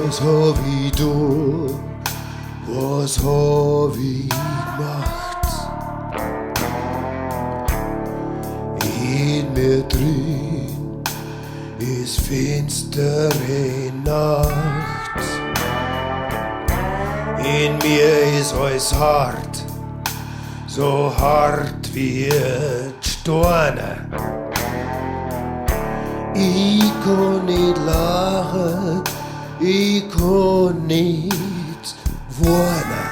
Was hab ich da? Was hab ich gemacht? In mir drin ist finstere Nacht. In mir ist alles hart, so hart wie Steine. Ich kann nicht lachen, ich kann nicht wohnen.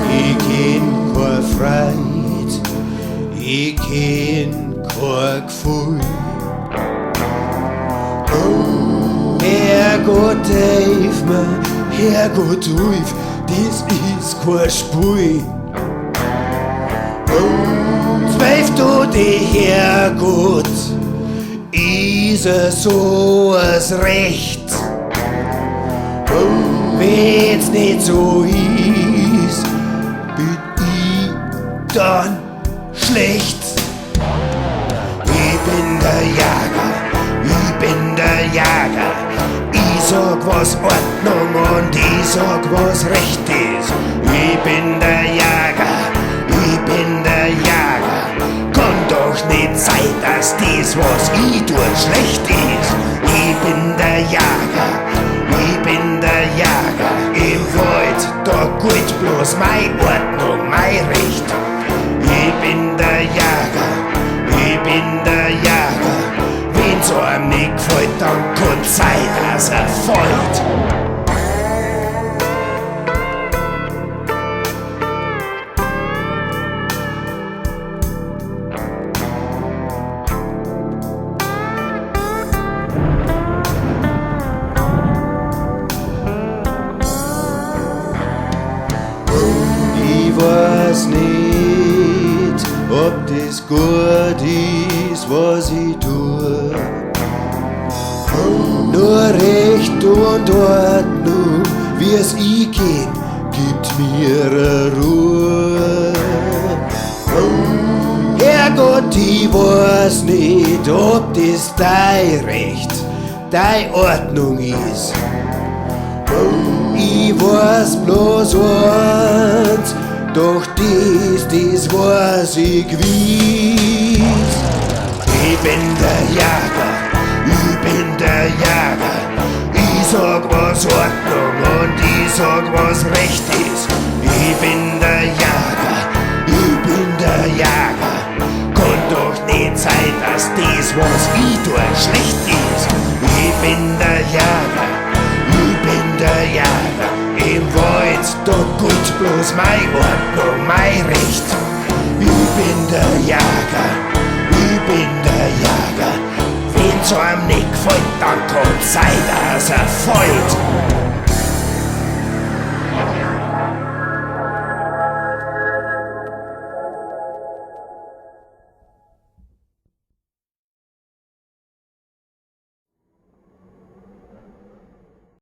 Ich kenn keine Freude, ich kenn kein Gefühl. Herrgott, hilf mir, Herrgott, hilf, das ist kein Spiel. Zweif du dich, Herrgott, ist es so als Recht. Wenn's nicht so ist, bin ich dann schlecht. Ich bin der Jäger, ich bin der Jäger. Ich sag, was Ordnung und ich sag, was Recht ist. Ich bin der Jäger, ich bin der Jäger. Kann doch nicht sein, dass das, was ich tue, schlecht ist. Ich bin der Jäger, ich bin der Jäger. Im Wald, da gilt bloß meine Ordnung, mein Recht. Ich bin der Jäger, ich bin der Jäger. Wenn's einem nicht gefällt, dann kann's sein, dass er fällt. Ich weiß nicht, ob das gut ist, was ich tue. Nur Recht und Ordnung, wie es ich geht, gibt mir eine Ruhe. Herrgott, ich weiß nicht, ob das dein Recht, deine Ordnung ist. Ich weiß bloß eins, doch das weiß ich gewiss. Ich bin der Jäger, ich bin der Jäger. Ich sag, was Ordnung und ich sag, was Recht ist. Ich bin der Jäger, ich bin der Jäger. Kann doch nicht sein, dass das, was ich tue, schlecht ist. Ich bin der Jäger, ich bin der Jäger. Im Wald, da gilt bloß meine Ordnung, mein Recht. Ich bin der Jäger, ich bin der Jäger. Wenn's einem nicht gefällt, dann kann's sein, dass er fällt.